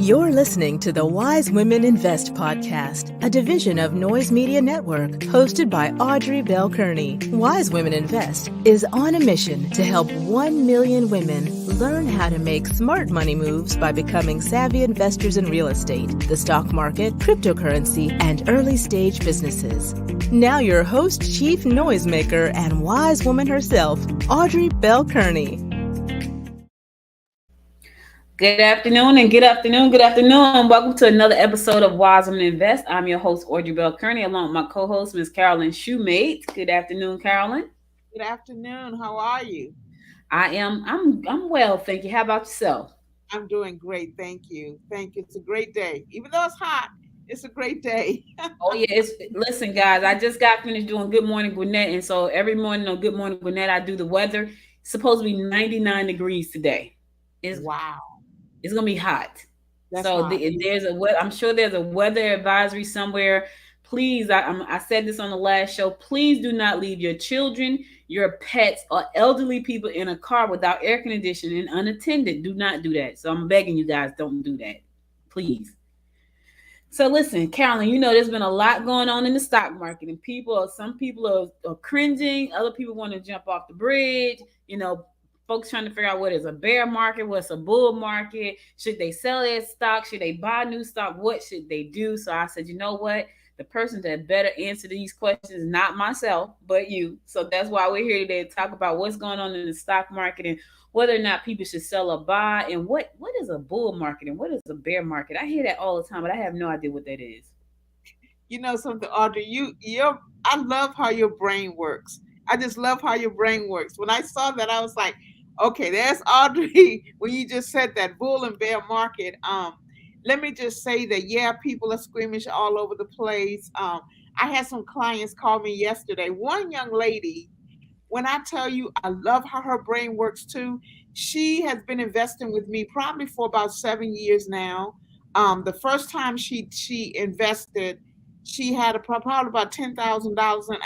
You're listening to the Wise Women Invest podcast, a division of Noise Media Network, hosted by Audrey Bell Kearney. Wise Women Invest is on a mission to help 1 million women learn how to make smart money moves by becoming savvy investors in real estate, the stock market, cryptocurrency, and early-stage businesses. Now your host, chief noisemaker, and wise woman herself, Audrey Bell Kearney. Good afternoon and good afternoon. Welcome to another episode of Wise Women Invest. I'm your host, Audrey Bell Kearney, along with my co-host, Ms. Carolyn Shoemate. Good afternoon, Carolyn. Good afternoon. How are you? I'm well, thank you. How about yourself? I'm doing great. Thank you. It's a great day. Even though it's hot, it's a great day. Oh yeah, listen, guys. I just got finished doing Good Morning Gwinnett, and so every morning on Good Morning Gwinnett, I do the weather. It's supposed to be 99 degrees today. Wow. It's gonna be hot. That's hot. I'm sure there's a weather advisory somewhere. Please, I said this on the last show. Please do not leave your children, your pets, or elderly people in a car without air conditioning unattended. Do not do that. So I'm begging you guys, don't do that, please. So listen, Carolyn, there's been a lot going on in the stock market, and some people are cringing. Other people want to jump off the bridge. Folks trying to figure out what is a bear market, what's a bull market. Should they sell their stock? Should they buy new stock? What should they do? So I said, you know what? The person that better answer these questions is not myself, but you. So that's why we're here today to talk about what's going on in the stock market and whether or not people should sell or buy, and what is a bull market and what is a bear market. I hear that all the time, but I have no idea what that is. You know something, Audrey? I love how your brain works. I just love how your brain works. When I saw that, I was like, okay, there's Audrey. When you just said that bull and bear market, let me just say that, yeah, people are squeamish all over the place. I had some clients call me yesterday. One young lady, when I tell you I love how her brain works too, she has been investing with me probably for about 7 years now. The first time she invested, she had probably about $10,000. And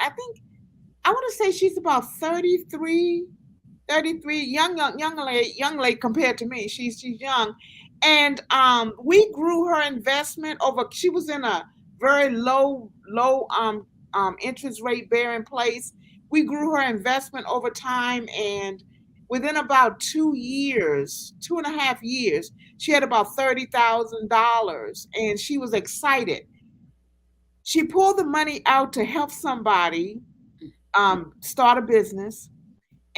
I want to say she's about 33, young lady compared to me. She's young. And we grew her investment over. She was in a very low interest rate bearing place. We grew her investment over time, and within about 2.5 years, she had about $30,000, and she was excited. She pulled the money out to help somebody start a business,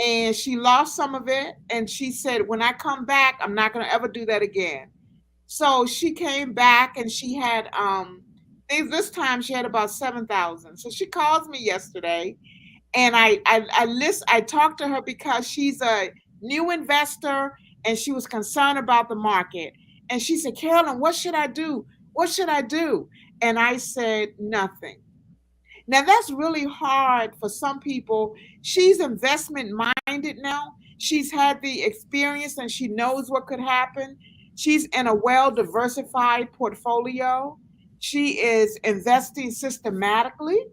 and she lost some of it, and she said, when I come back, I'm not going to ever do that again. So she came back, and she had this time she had about 7,000. So she calls me yesterday, and I talked to her because she's a new investor, and she was concerned about the market. And she said, Carolyn, what should I do? And I said, nothing. Now, that's really hard for some people. She's investment minded now. She's had the experience and she knows what could happen. She's in a well diversified portfolio. She is investing systematically,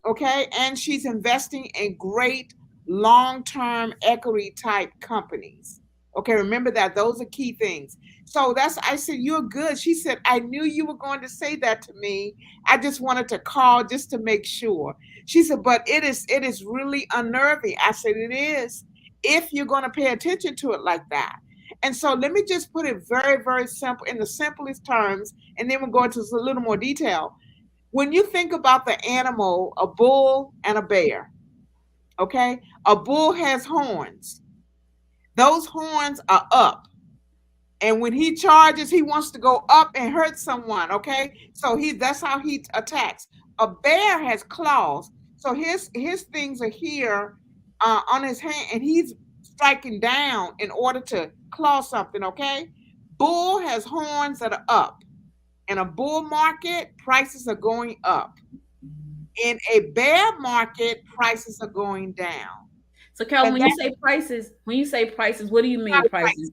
okay? And she's investing in great long-term equity type companies. Okay, remember that. Those are key things. So I said, you're good. She said, I knew you were going to say that to me. I just wanted to call just to make sure. She said, but it is really unnerving. I said, it is, if you're going to pay attention to it like that. And so let me just put it very, very simple, in the simplest terms, and then we'll go into a little more detail. When you think about the animal, a bull and a bear, okay? A bull has horns. Those horns are up. And when he charges, he wants to go up and hurt someone, okay? So that's how he attacks. A bear has claws. So his things are here on his hand, and he's striking down in order to claw something, okay? Bull has horns that are up. In a bull market, prices are going up. In a bear market, prices are going down. So, Carolyn, when you say prices, what do you mean prices?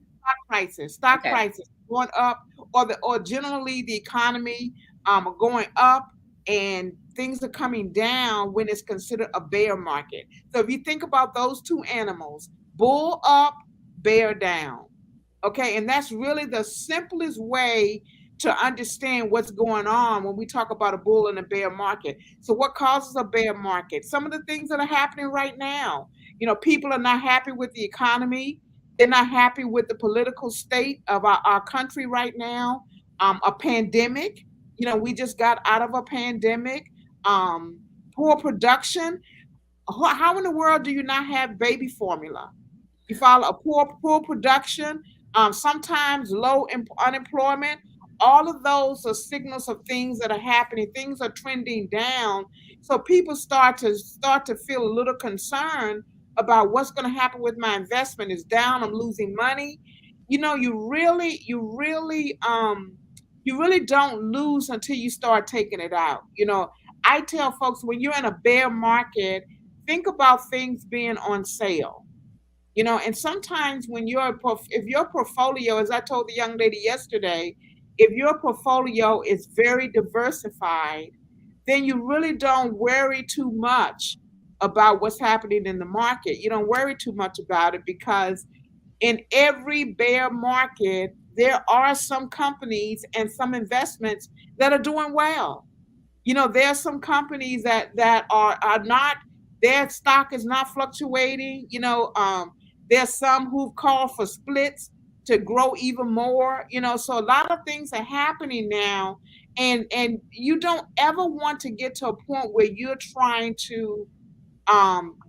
Stock prices going up, or generally the economy going up, and things are coming down when it's considered a bear market. So if you think about those two animals, bull up, bear down. Okay, and that's really the simplest way to understand what's going on when we talk about a bull and a bear market. So, what causes a bear market? Some of the things that are happening right now. People are not happy with the economy. They're not happy with the political state of our country right now. A pandemic. We just got out of a pandemic. Um, Poor production. How in the world do you not have baby formula? You follow a poor production, sometimes low unemployment. All of those are signals of things that are happening. Things are trending down, so people start to feel a little concerned about what's going to happen with my investment. Is down. I'm losing money. You really don't lose until you start taking it out. I tell folks, when you're in a bear market, think about things being on sale. And sometimes if your portfolio, as I told the young lady yesterday, if your portfolio is very diversified, then you really don't worry too much about what's happening in the market. You don't worry too much about it, because in every bear market, there are some companies and some investments that are doing well. There are some companies that are not, their stock is not fluctuating. There's some who've called for splits to grow even more. So a lot of things are happening now, and you don't ever want to get to a point where you're trying to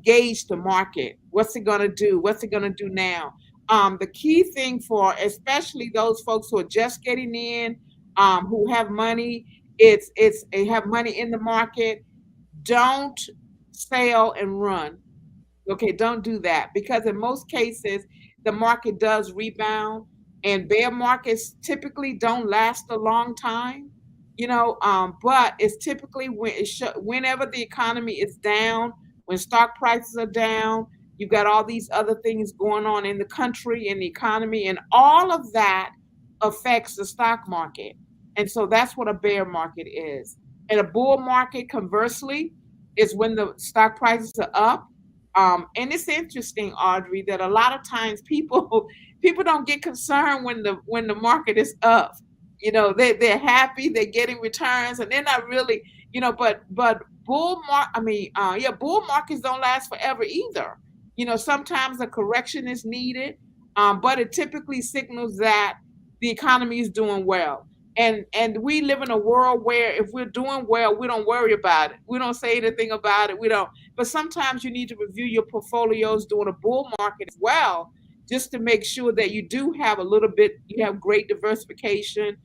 gauge the market. What's it gonna do? What's it gonna do now? The key thing for especially those folks who are just getting in, who have money, they have money in the market. Don't sell and run. Okay, don't do that, because in most cases the market does rebound, and bear markets typically don't last a long time. But it's typically whenever the economy is down, when stock prices are down, you've got all these other things going on in the country and the economy, and all of that affects the stock market. And so that's what a bear market is. And a bull market, conversely, is when the stock prices are up. And it's interesting, Audrey, that a lot of times people don't get concerned when the market is up. They're happy, they're getting returns, and they're not really, but bull markets don't last forever either. Sometimes a correction is needed, but it typically signals that the economy is doing well. And we live in a world where if we're doing well, we don't worry about it. We don't say anything about it. We don't. But sometimes you need to review your portfolios during a bull market as well, just to make sure that you do have a little bit, you have great diversification,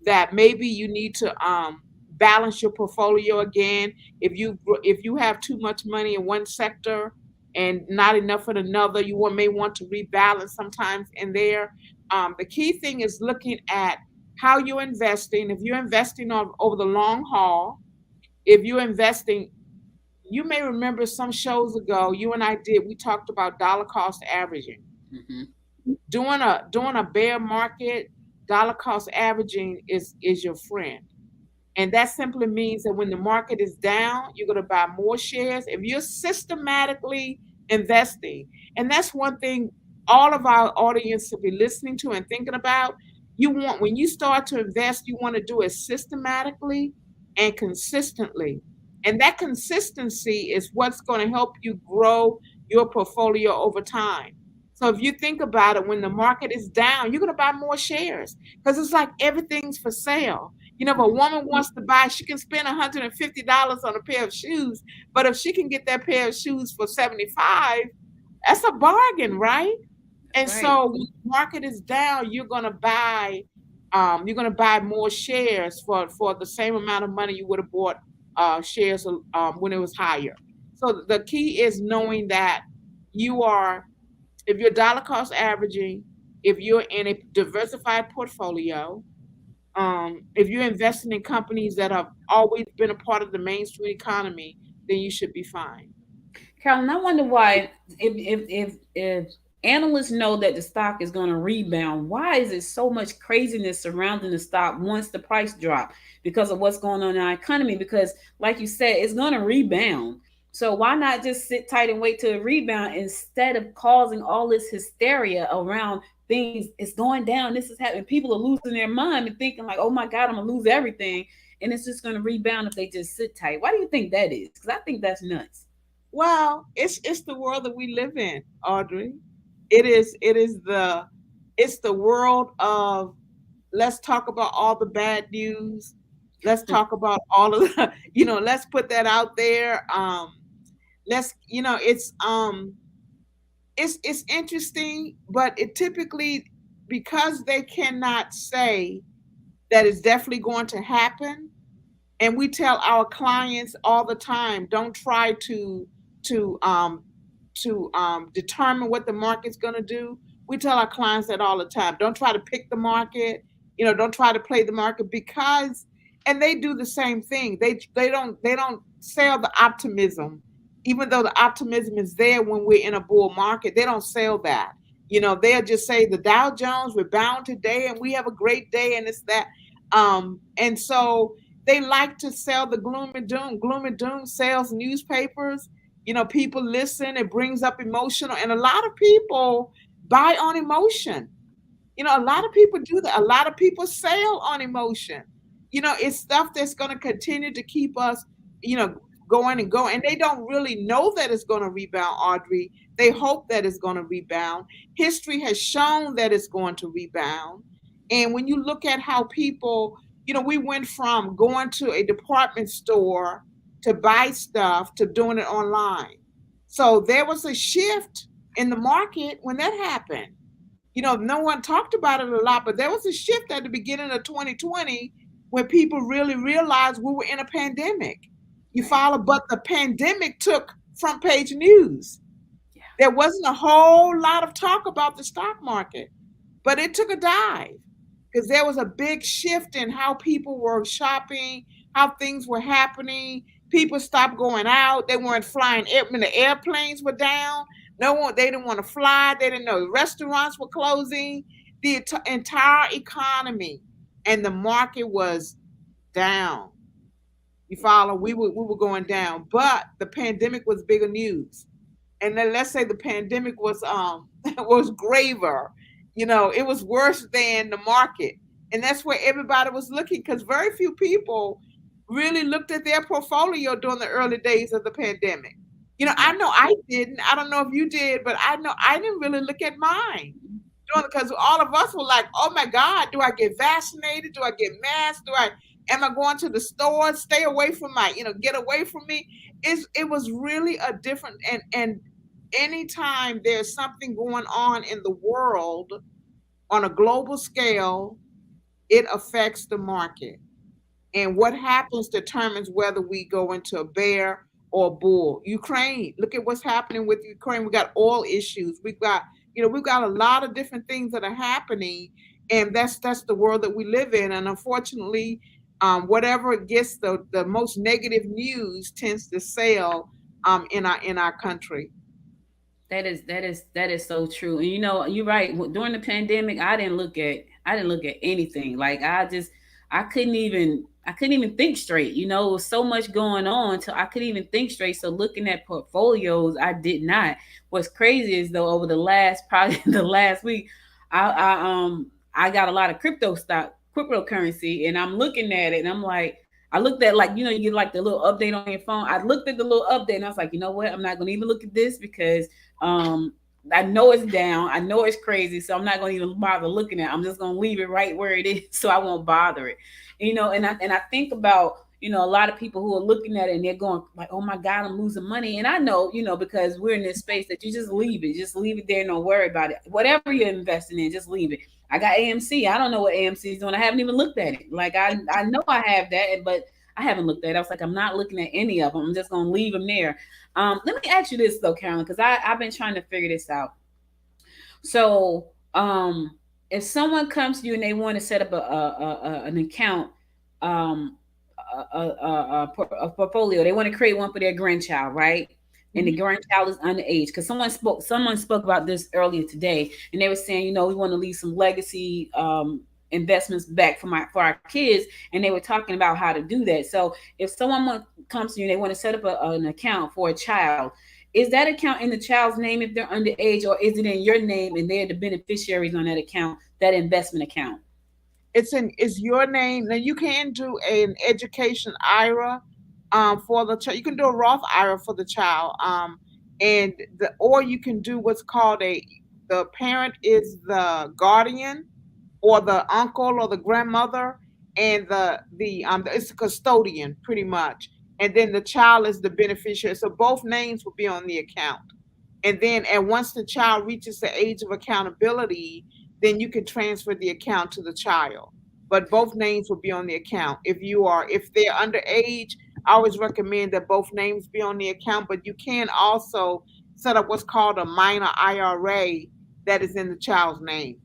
that maybe you need to balance your portfolio again. If you have too much money in one sector and not enough in another, may want to rebalance sometimes in there. The key thing is looking at how you're investing. If you're investing over the long haul, if you're investing, you may remember some shows ago, you and I did, we talked about dollar cost averaging. During a bear market, dollar cost averaging is your friend. And that simply means that when the market is down, you're going to buy more shares. If you're systematically investing, and that's one thing all of our audience should be listening to and thinking about. When you start to invest, you want to do it systematically and consistently. And that consistency is what's going to help you grow your portfolio over time. So if you think about it, when the market is down, you're going to buy more shares, because it's like everything's for sale. If a woman wants to buy, she can spend $150 on a pair of shoes, but if she can get that pair of shoes for $75, that's a bargain, right? And Right. so when the market is down, you're gonna buy more shares for the same amount of money you would have bought shares when it was higher. So the key is knowing that if you're dollar cost averaging, if you're in a diversified portfolio, if you're investing in companies that have always been a part of the mainstream economy, then you should be fine. Carolyn, I wonder why, if analysts know that the stock is going to rebound, why is it so much craziness surrounding the stock once the price drop? Because of what's going on in our economy. Because, like you said, it's going to rebound. So why not just sit tight and wait till it rebound instead of causing all this hysteria around things, it's going down, this is happening. People are losing their mind and thinking like, oh my God, I'm gonna lose everything. And it's just gonna rebound if they just sit tight. Why do you think that is? Because I think that's nuts. Well, it's the world that we live in, Audrey. It's the world of, let's talk about all the bad news. Let's talk about all of the, let's put that out there. Let's, it's interesting, but it typically, because they cannot say that it's definitely going to happen, and we tell our clients all the time, don't try to determine what the market's going to do. We tell our clients that all the time. Don't try to pick the market. Don't try to play the market, because, and they do the same thing. They don't sell the optimism, even though the optimism is there when we're in a bull market. They don't sell that. They'll just say the Dow Jones, we're bound today and we have a great day, and it's that. And so they like to sell the gloom and doom. Gloom and doom sells newspapers. People listen, it brings up emotional, and a lot of people buy on emotion. A lot of people do that. A lot of people sail on emotion. It's stuff that's going to continue to keep us, going and going. And they don't really know that it's going to rebound, Audrey. They hope that it's going to rebound. History has shown that it's going to rebound. And when you look at how people, we went from going to a department store to buy stuff to doing it online. So there was a shift in the market when that happened. No one talked about it a lot, but there was a shift at the beginning of 2020 when people really realized we were in a pandemic. You follow? But the pandemic took front page news. Yeah. There wasn't a whole lot of talk about the stock market, but it took a dive because there was a big shift in how people were shopping, how things were happening. People stopped going out. They weren't flying. When the airplanes were down, they didn't want to fly. They didn't know the restaurants were closing. The entire economy and the market was down. You follow? We were going down, but the pandemic was bigger news. And then let's say the pandemic was was graver. It was worse than the market, and that's where everybody was looking, because very few people really looked at their portfolio during the early days of the pandemic. I know I didn't. I don't know if you did, but I know I didn't really look at mine. Because all of us were like, oh my God, do I get vaccinated? Do I get masked? Am I going to the store? Stay away from get away from me. It was really a different, and anytime there's something going on in the world on a global scale, it affects the market. And what happens determines whether we go into a bear or a bull. Ukraine, look at what's happening with Ukraine. We got oil issues. We've got a lot of different things that are happening, and that's the world that we live in. And unfortunately, whatever gets the most negative news tends to sail in our country. That is so true. And you're right. During the pandemic, I didn't look at anything. Like I couldn't even think straight. It was so much going on till I couldn't even think straight. So looking at portfolios, I did not. What's crazy is, though, over the last week, I got a lot of cryptocurrency, and I'm looking at it, and I'm like, I looked at, like, you get like the little update on your phone. I looked at the little update, and I was like, you know what? I'm not going to even look at this because I know it's down. I know it's crazy. So I'm not going to even bother looking at it. I'm just going to leave it right where it is so I won't bother it. And I think about, a lot of people who are looking at it and they're going like, oh my God, I'm losing money. And I know, because we're in this space that you just leave it there. Don't worry about it. Whatever you're investing in, just leave it. I got AMC. I don't know what AMC is doing. I haven't even looked at it. Like I know I have that, but I haven't looked at it. I was like, I'm not looking at any of them. I'm just going to leave them there. Let me ask you this though, Carolyn, because I've been trying to figure this out. So if someone comes to you and they want to set up an account, a portfolio, they want to create one for their grandchild, right? And the grandchild is underage, because someone spoke about this earlier today, and they were saying, we want to leave some legacy investments back for our kids, and they were talking about how to do that. So if someone comes to you and they want to set up an account for a child, is that account in the child's name if they're underage, or is it in your name and they're the beneficiaries on that account, that investment account? It's your name. Now you can do an education IRA for the child. You can do a Roth IRA for the child. And the or you can do what's called a the parent is the guardian or the uncle or the grandmother, and the it's a custodian pretty much, and then the child is the beneficiary. So both names will be on the account, and then and once the child reaches the age of accountability, then you can transfer the account to the child. But both names will be on the account. If they're underage, I always recommend that both names be on the account. But you can also set up what's called a minor IRA that is in the child's name.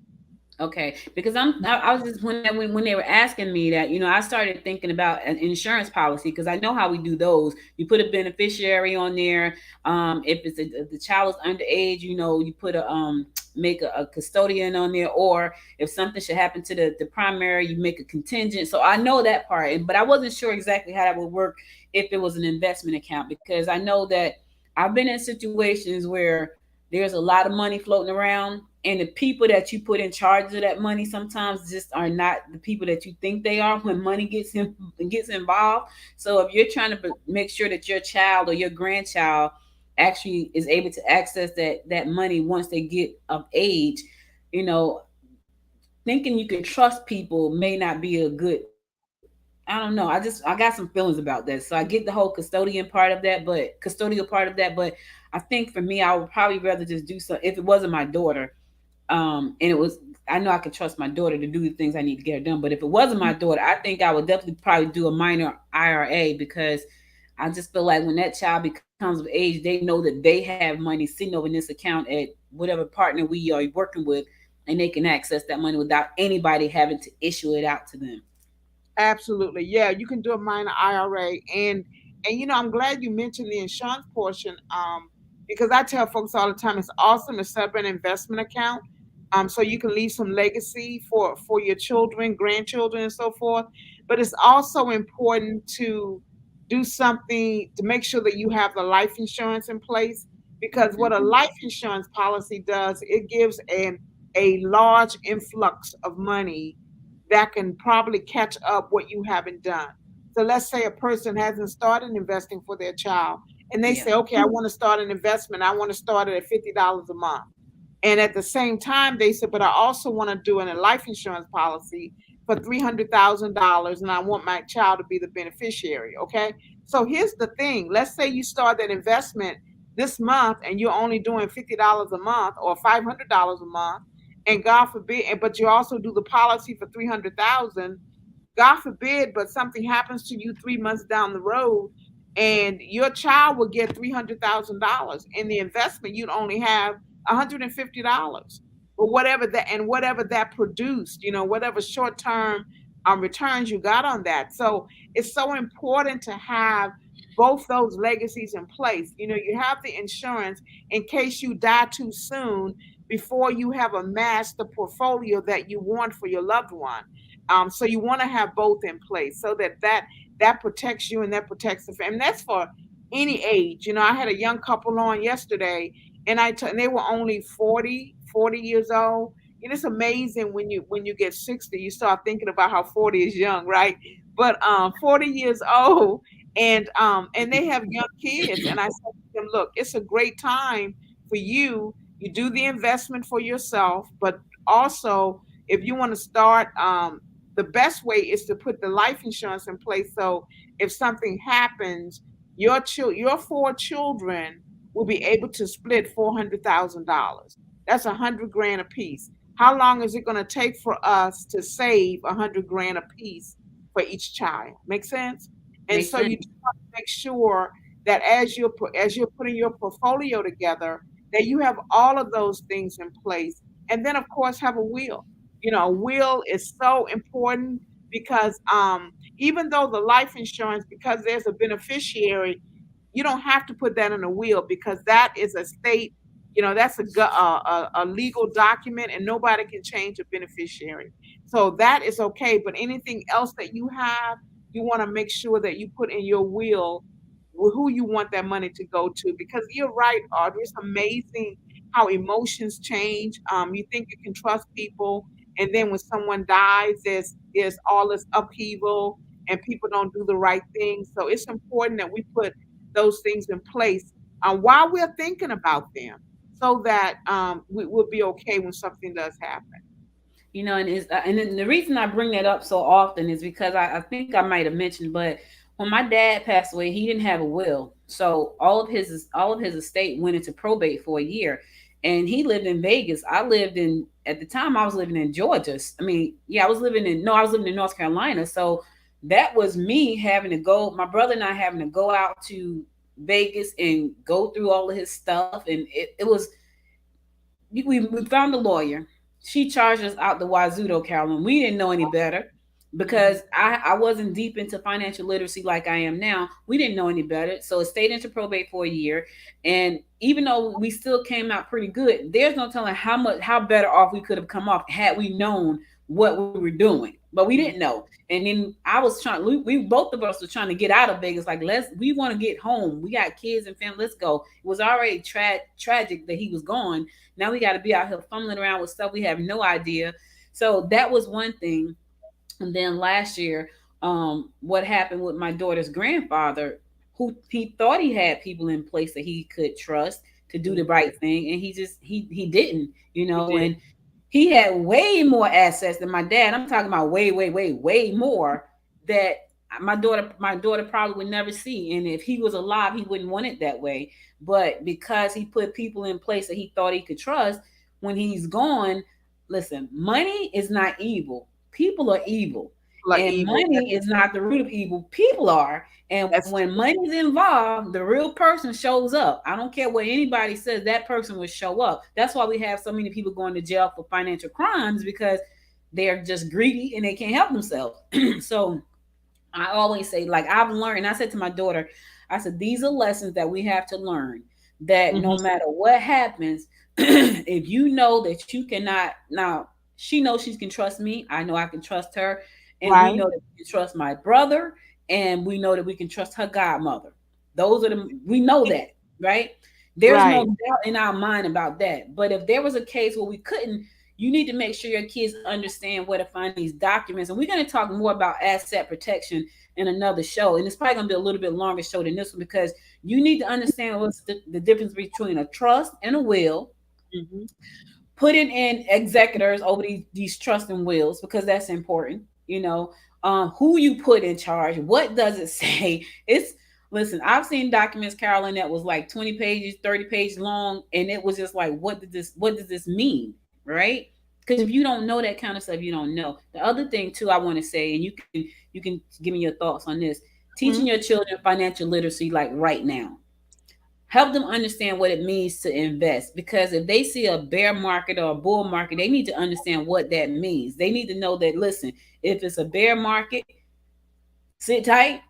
Okay, because I was just when they were asking me that, I started thinking about an insurance policy, because I know how we do those. You put a beneficiary on there. If the child is underage, you put make a custodian on there, or if something should happen to the primary, you make a contingent. So I know that part, but I wasn't sure exactly how that would work if it was an investment account, because I know that I've been in situations where there's a lot of money floating around, and the people that you put in charge of that money sometimes just are not the people that you think they are when money gets involved. So if you're trying to make sure that your child or your grandchild actually is able to access that money once they get of age, you know thinking you can trust people may not be a good. I don't know. I got some feelings about that. So I get the whole custodial part of that, but I think for me, I would probably rather just do so if it wasn't my daughter. And it was, I know I could trust my daughter to do the things I need to get her done. But if it wasn't my daughter, I think I would definitely probably do a minor IRA, because I just feel like when that child becomes of age, they know that they have money sitting over in this account at whatever partner we are working with, and they can access that money without anybody having to issue it out to them. Absolutely. Yeah, you can do a minor IRA. And I'm glad you mentioned the insurance portion, because I tell folks all the time it's awesome to set up an investment account, so you can leave some legacy for your children, grandchildren, and so forth. But it's also important to do something to make sure that you have the life insurance in place, because what a Mhm. life insurance policy does, it gives a large influx of money that can probably catch up what you haven't done. So let's say a person hasn't started investing for their child, and they Yeah. say, okay, I want to start an investment. I want to start it at $50 a month. And at the same time, they said, but I also want to do a life insurance policy for $300,000, and I want my child to be the beneficiary. Okay. So here's the thing. Let's say you start that investment this month and you're only doing $50 a month or $500 a month. And God forbid, but you also do the policy for 300,000. God forbid, but something happens to you 3 months down the road, and your child will get $300,000. In the investment, you'd only have $150. But whatever that produced, whatever short term returns you got on that. So it's so important to have both those legacies in place. You have the insurance in case you die too soon, before you have amassed the portfolio that you want for your loved one. So you want to have both in place so that protects you and that protects the family. And that's for any age. I had a young couple on yesterday, and and they were only 40 years old. It's amazing when you get 60, you start thinking about how 40 is young, right? But 40 years old, and they have young kids. And I said to them, look, it's a great time for you. You do the investment for yourself, but also if you want to start, the best way is to put the life insurance in place. So if something happens, your four children will be able to split $400,000. That's 100 grand a piece. How long is it going to take for us to save 100 grand a piece for each child? Make sense? And Makes so you sense. just want to make sure that as you're putting your portfolio together, that you have all of those things in place. And then of course have a will. A will is so important, because even though the life insurance, because there's a beneficiary, you don't have to put that in a will, because that is a state, that's a legal document, and nobody can change a beneficiary. So that is okay. But anything else that you have, you want to make sure that you put in your will who you want that money to go to. Because you're right, Audrey, it's amazing how emotions change. You think you can trust people, and then when someone dies, there's all this upheaval, and people don't do the right thing. So it's important that we put those things in place while we're thinking about them, so that we will be okay when something does happen. And then the reason I bring that up so often is because I think I might have mentioned, but when my dad passed away, he didn't have a will, so all of his estate went into probate for a year, and he lived in Vegas. I lived in At the time I was living in Georgia. I mean, yeah, I was living in North Carolina, so that was me having to go, my brother and I having to go out to Vegas and go through all of his stuff, and it was we found a lawyer. She charged us out the wazoo, though, Carolyn. We didn't know any better Mhm. because I wasn't deep into financial literacy like I am now. We didn't know any better. So it stayed into probate for a year. And even though we still came out pretty good, there's no telling how better off we could have come off had we known what we were doing. But we didn't know. And then I was trying, we both of us were trying to get out of Vegas. Like, we want to get home. We got kids and family. Let's go. It was already tragic that he was gone. Now we got to be out here fumbling around with stuff we have no idea. So that was one thing. And then last year, what happened with my daughter's grandfather, who he thought he had people in place that he could trust to do the right thing, and he didn't, You did. and he had way more assets than my dad. I'm talking about way, way, way, way more that my daughter probably would never see. And if he was alive, he wouldn't want it that way. But because he put people in place that he thought he could trust, when he's gone, listen, money is not evil. People are evil. Like And evil. money is not the root of evil. People are. And That's when money's involved, the real person shows up. I don't care what anybody says, that person will show up. That's why we have so many people going to jail for financial crimes, because they're just greedy and they can't help themselves. So I always say, like, I've learned, and I said to my daughter, I said, these are lessons that we have to learn, that mhm, no matter what happens, if you know that you cannot, now she knows she can trust me. I know I can trust her. And we right. know that we can trust my brother. And we know that we can trust her godmother. We know that, right? There's no Right. doubt in our mind about that. But if there was a case where we couldn't, you need to make sure your kids understand where to find these documents. And we're going to talk more about asset protection in another show. And it's probably going to be a little bit longer show than this one, because you need to understand what's the difference between a trust and a will, Mhm. putting in executors over these trust and wills, because that's important. Who you put in charge, what does it say? Listen, I've seen documents, Carolyn, that was like 20 pages, 30 pages long, and it was just like, what does this mean, right? Because if you don't know that kind of stuff, you don't know. The other thing too I want to say, and you can give me your thoughts on this: teaching Mhm. your children financial literacy, like right now. Help them understand what it means to invest, because if they see a bear market or a bull market, they need to understand what that means. They need to know that, listen, if it's a bear market, sit tight.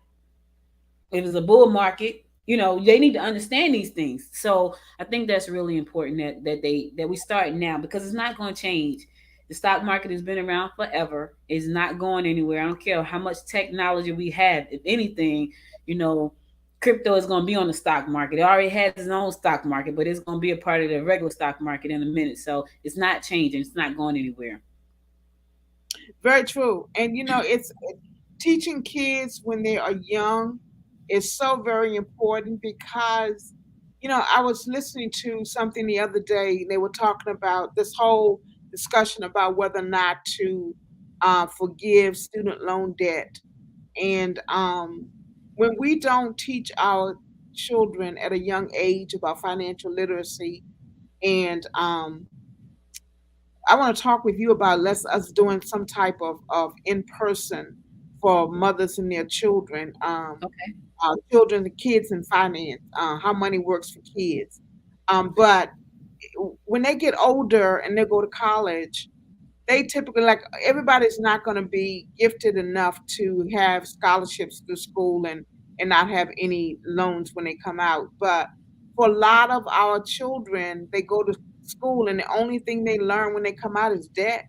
If it's a bull market, they need to understand these things. So I think that's really important, that we start now, because it's not going to change. The stock market has been around forever. It's not going anywhere. I don't care how much technology we have. If anything, you know, crypto is going to be on the stock market. It already has its own stock market, but it's going to be a part of the regular stock market in a minute. So it's not changing. It's not going anywhere. Very true. And it's teaching kids when they are young is so very important because I was listening to something the other day. They were talking about this whole discussion about whether or not to forgive student loan debt. And when we don't teach our children at a young age about financial literacy, and I want to talk with you about us doing some type of in person for mothers and their children, Okay. children, the kids in finance, how money works for kids. But when they get older and they go to college, they typically, like, everybody's not going to be gifted enough to have scholarships through school and not have any loans when they come out. But for a lot of our children, they go to school and the only thing they learn when they come out is debt,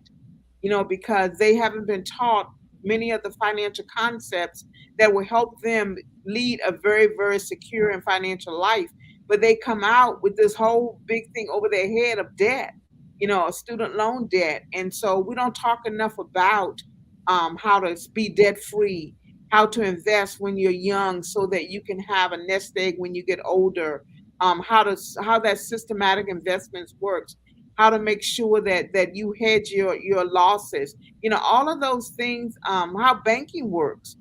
because they haven't been taught many of the financial concepts that will help them lead a very, very secure and financial life, but they come out with this whole big thing over their head of debt, a student loan debt. And so we don't talk enough about how to be debt free, how to invest when you're young so that you can have a nest egg when you get older, how that systematic investments works, how to make sure that you hedge your losses, all of those things, how banking works,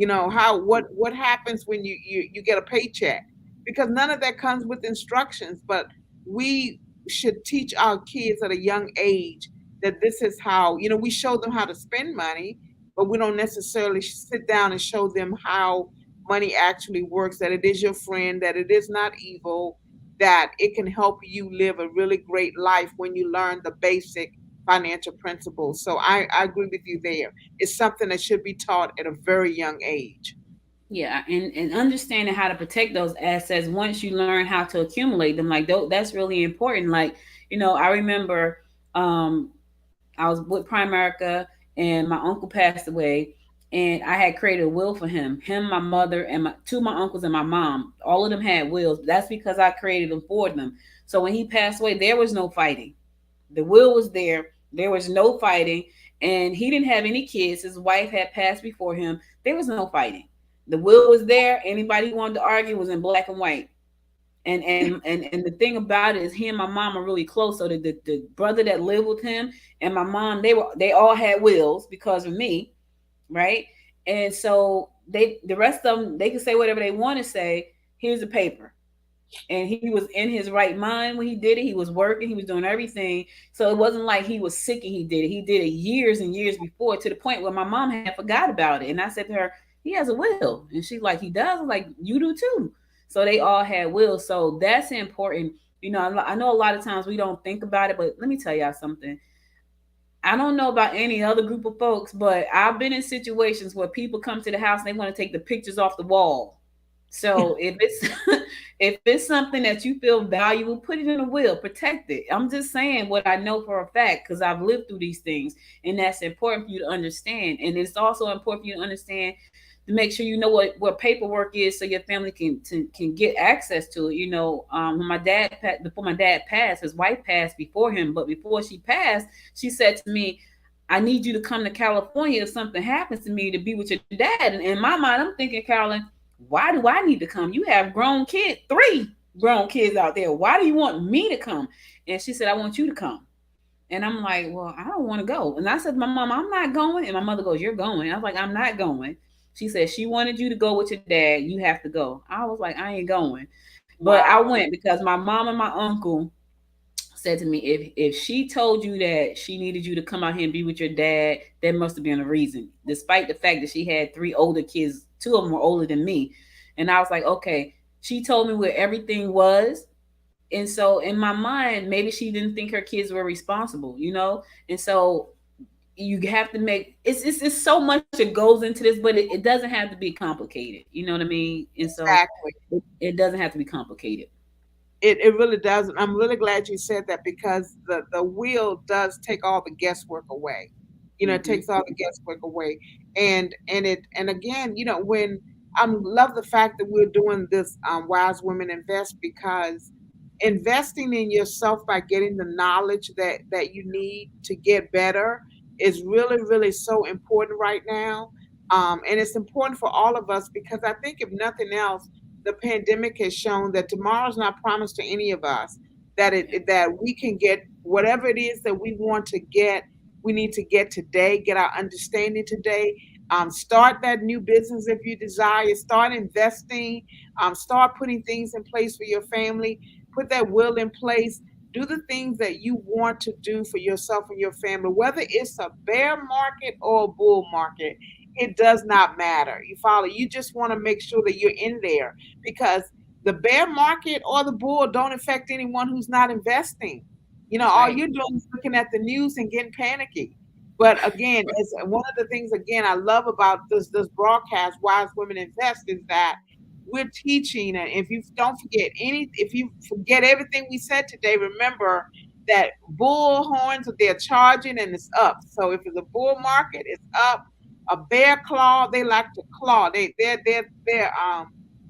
how what happens when you get a paycheck, because none of that comes with instructions. But we should teach our kids at a young age that this is how, we show them how to spend money, but we don't necessarily sit down and show them how money actually works, that it is your friend, that it is not evil, that it can help you live a really great life when you learn the basic financial principles. So I agree with you there. It's something that should be taught at a very young age. Yeah, and understanding how to protect those assets once you learn how to accumulate them, like that's really important. Like, I remember I was with Primerica, and my uncle passed away, and I had created a will for him, my mother, and my two of my uncles and my mom. All of them had wills. That's because I created them for them. So when he passed away, there was no fighting. The will was there. There was no fighting, and he didn't have any kids. His wife had passed before him. There was no fighting. The will was there. Anybody who wanted to argue was in black and white. And the thing about it is, he and my mom are really close. So the brother that lived with him and my mom, they all had wills because of me, right? And so the rest of them, they can say whatever they want to say. Here's the paper. And he was in his right mind when he did it. He was working, he was doing everything. So it wasn't like he was sick and he did it. He did it years and years before, to the point where my mom had forgot about it. And I said to her, he has a will. And she's like, he does? I'm like, you do too. So they all had wills. So that's important. I know a lot of times we don't think about it, but let me tell y'all something. I don't know about any other group of folks, but I've been in situations where people come to the house and they want to take the pictures off the wall. So if it's if it's something that you feel valuable, put it in a will, protect it. I'm just saying what I know for a fact, because I've lived through these things, and that's important for you to understand. And it's also important for you to understand, to make sure you know what paperwork is, so your family can get access to it. When before my dad passed, his wife passed before him, but before she passed, she said to me, I need you to come to California if something happens to me, to be with your dad. And in my mind, I'm thinking, Carolyn, why do I need to come? You have grown kids, 3 grown kids out there. Why do you want me to come? And she said, I want you to come. And I'm like, well, I don't want to go. And I said to my mom, I'm not going. And my mother goes, you're going. I was like, I'm not going. She said she wanted you to go with your dad. You have to go. I was like, I ain't going. But wow. I went because my mom and my uncle said to me, if she told you that she needed you to come out here and be with your dad, there must have been a reason, despite the fact that she had 3 older kids. 2 of them were older than me. And I was like, okay, she told me where everything was. And so in my mind, maybe she didn't think her kids were responsible, And so you have to make, it's so much that goes into this, but it doesn't have to be complicated. You know what I mean? And so exactly. It doesn't have to be complicated. It really doesn't. I'm really glad you said that, because the will does take all the guesswork away. It takes all the guesswork away. And again, when I love the fact that we're doing this Wise Women Invest, because investing in yourself by getting the knowledge that you need to get better is really, really so important right now. And it's important for all of us, because I think, if nothing else, the pandemic has shown that tomorrow's not promised to any of us, that we can get whatever it is that we want to get. We need to get today, get our understanding today. Start that new business if you desire. Start investing. Start putting things in place for your family. Put that will in place. Do the things that you want to do for yourself and your family, whether it's a bear market or a bull market. It does not matter. You follow? You just want to make sure that you're in there, because the bear market or the bull don't affect anyone who's not investing. All you're doing is looking at the news and getting panicky. But again, it's one of the things, again, I love about this broadcast, Wise Women Invest, is that we're teaching. And if you forget everything we said today, remember that bull horns, they're charging and it's up. So if it's a bull market, it's up. A bear claw, they like to claw. They're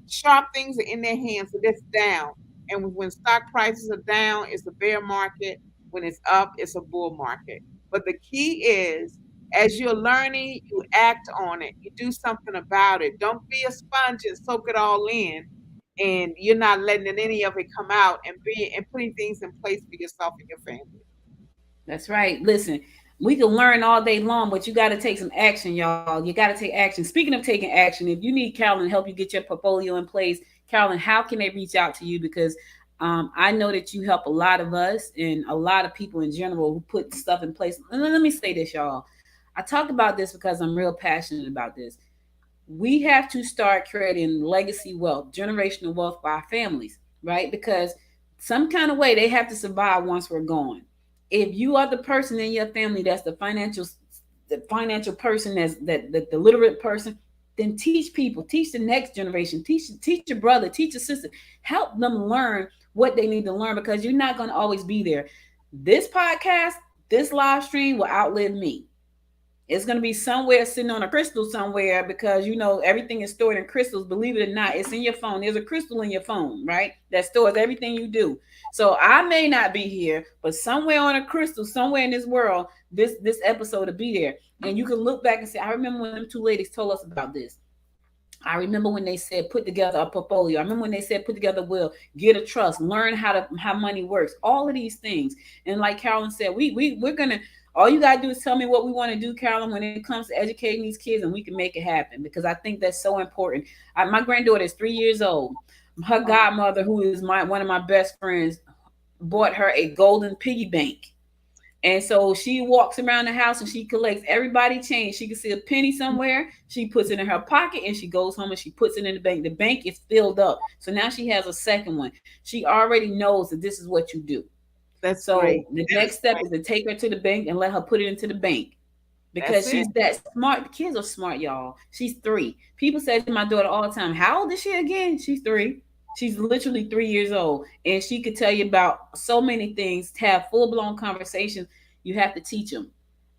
sharp things are in their hands, so that's down. And when stock prices are down, it's a bear market. When it's up, it's a bull market. But the key is, as you're learning, you act on it. You do something about it. Don't be a sponge and soak it all in, and you're not letting any of it come out and putting things in place for yourself and your family. That's right. Listen, we can learn all day long, but you got to take some action, y'all. You got to take action. Speaking of taking action, if you need Carolyn to help you get your portfolio in place, Carolyn, how can they reach out to you? Because I know that you help a lot of us and a lot of people in general who put stuff in place. And let me say this, y'all. I talk about this because I'm real passionate about this. We have to start creating legacy wealth, generational wealth for our families, right? Because some kind of way they have to survive once we're gone. If you are the person in your family that's the financial person, the literate person, then teach people, teach the next generation, teach your brother, teach your sister, help them learn what they need to learn, because you're not going to always be there. This podcast, this live stream will outlive me. It's going to be somewhere sitting on a crystal somewhere, because everything is stored in crystals. Believe it or not, it's in your phone. There's a crystal in your phone, right? That stores everything you do. So I may not be here, but somewhere on a crystal, somewhere in this world, this episode will be there. And you can look back and say, I remember when them two ladies told us about this. I remember when they said put together a portfolio. I remember when they said put together a will, get a trust, learn how money works, all of these things. And like Carolyn said, we're gonna, all you gotta do is tell me what we want to do, Carolyn, when it comes to educating these kids, and we can make it happen, because I think that's so important. My granddaughter is 3 years old. Her godmother, who is one of my best friends, bought her a golden piggy bank. And so she walks around the house and she collects everybody change. She can see a penny somewhere. She puts it in her pocket and she goes home and she puts it in the bank. The bank is filled up. So now she has a second one. She already knows that this is what you do. That's so great. The next step is to take her to the bank and let her put it into the bank, because she's that smart. The kids are smart, y'all. She's 3. People say to my daughter all the time, how old is she again? She's 3. She's literally 3 years old, and she could tell you about so many things. To have full-blown conversations, you have to teach them.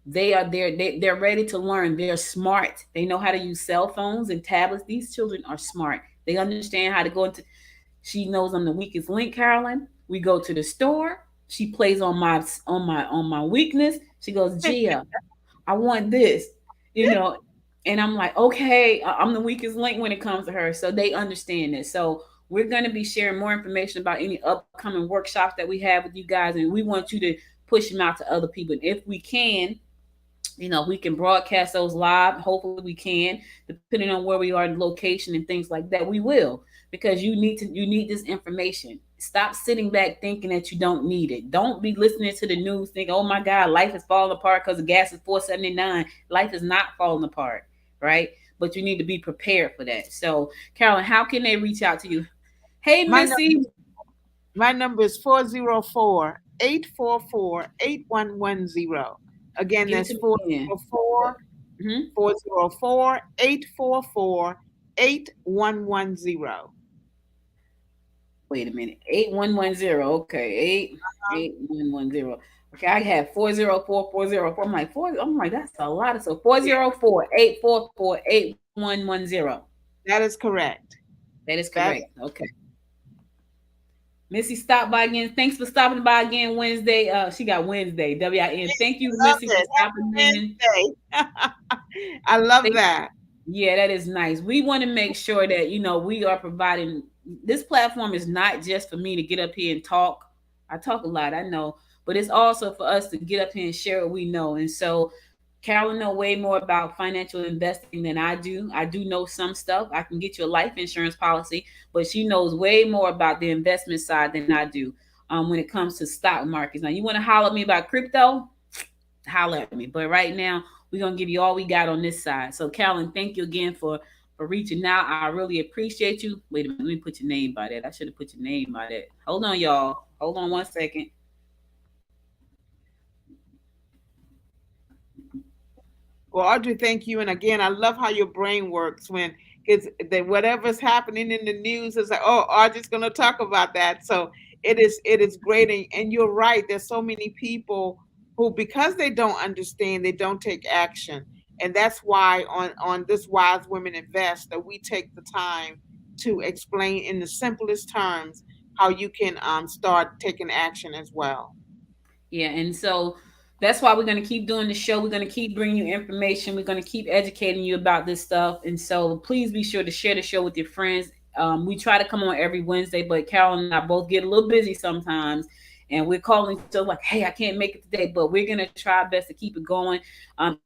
They are there. They're ready to learn. They're smart. They know how to use cell phones and tablets. These children are smart. They understand how to go into. She knows I'm the weakest link, Carolyn. We go to the store. She plays on my weakness. She goes, Gia, I want this, and I'm like, okay, I'm the weakest link when it comes to her. So they understand this. So we're going to be sharing more information about any upcoming workshops that we have with you guys, and we want you to push them out to other people. And if we can, we can broadcast those live. Hopefully we can, depending on where we are, the location and things like that. We will, because you need this information. Stop sitting back thinking that you don't need it. Don't be listening to the news thinking, oh my God, life is falling apart because the gas is $4.79. Life is not falling apart, right? But you need to be prepared for that. So, Carolyn, how can they reach out to you? Hey, Missy. My number is 404-844-8110. Again, that's 404-844-8110. Wait a minute. 8110. Okay. 8110. Okay, I have 404-404. I'm like, that's a lot. So 404-844-8110. That is correct. That is correct. Okay. Missy stopped by again. Thanks for stopping by again Wednesday. She got Wednesday. WIN. Thank you, Missy, for stopping in. I love that. Yeah, that is nice. We want to make sure that, we are providing. This platform is not just for me to get up here and talk. I talk a lot, I know, but it's also for us to get up here and share what we know. And so Carolyn knows way more about financial investing than I do. I do know some stuff. I can get you a life insurance policy, but she knows way more about the investment side than I do when it comes to stock markets. Now, you want to holler at me about crypto? Holler at me. But right now, we're going to give you all we got on this side. So, Carolyn, thank you again for reaching out. I really appreciate you. Wait a minute. Let me put your name by that. I should have put your name by that. Hold on, y'all. Hold on 1 second. Well, Audrey, thank you. And again, I love how your brain works when whatever's happening in the news is like, oh, Audrey's going to talk about that. So it is great. And you're right. There's so many people who, because they don't understand, they don't take action. And that's why on this Wise Women Invest that we take the time to explain in the simplest terms how you can start taking action as well. Yeah, and so that's why we're going to keep doing the show. We're going to keep bringing you information. We're going to keep educating you about this stuff. And so please be sure to share the show with your friends. We try to come on every Wednesday, but Carol and I both get a little busy sometimes. And we're calling so like, hey, I can't make it today, but we're going to try our best to keep it going.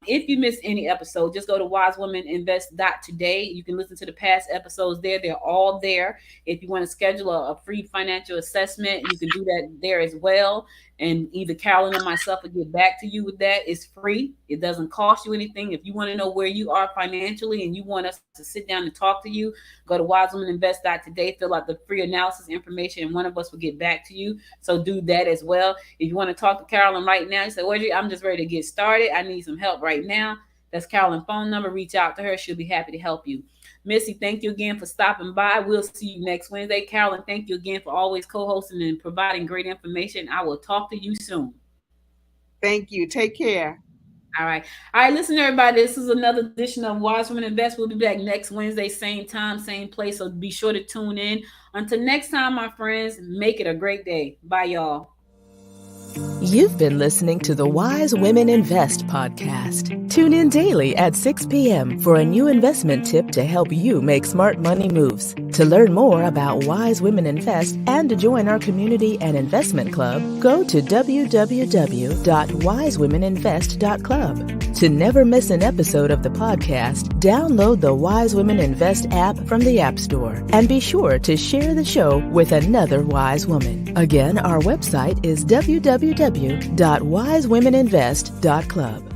If you miss any episode, just go to wisewomeninvest.today. You can listen to the past episodes there. They're all there. If you want to schedule a free financial assessment, you can do that there as well. And either Carolyn or myself will get back to you with that. It's free. It doesn't cost you anything. If you want to know where you are financially and you want us to sit down and talk to you, go to wisewomeninvest.today, fill out the free analysis information, and one of us will get back to you. So do that as well. If you want to talk to Carolyn right now, you say, Audrey, I'm just ready to get started. I need some help right now. That's Carolyn's phone number. Reach out to her. She'll be happy to help you. Missy, thank you again for stopping by. We'll see you next Wednesday. Carolyn, thank you again for always co-hosting and providing great information. I will talk to you soon. Thank you. Take care. All right. Listen, everybody. This is another edition of Wise Women Invest. We'll be back next Wednesday, same time, same place. So be sure to tune in. Until next time, my friends, make it a great day. Bye, y'all. You've been listening to the Wise Women Invest podcast. Tune in daily at 6 p.m. for a new investment tip to help you make smart money moves. To learn more about Wise Women Invest and to join our community and investment club, go to www.wisewomeninvest.club. To never miss an episode of the podcast, download the Wise Women Invest app from the App Store and be sure to share the show with another wise woman. Again, our website is www.wisewomeninvest.club.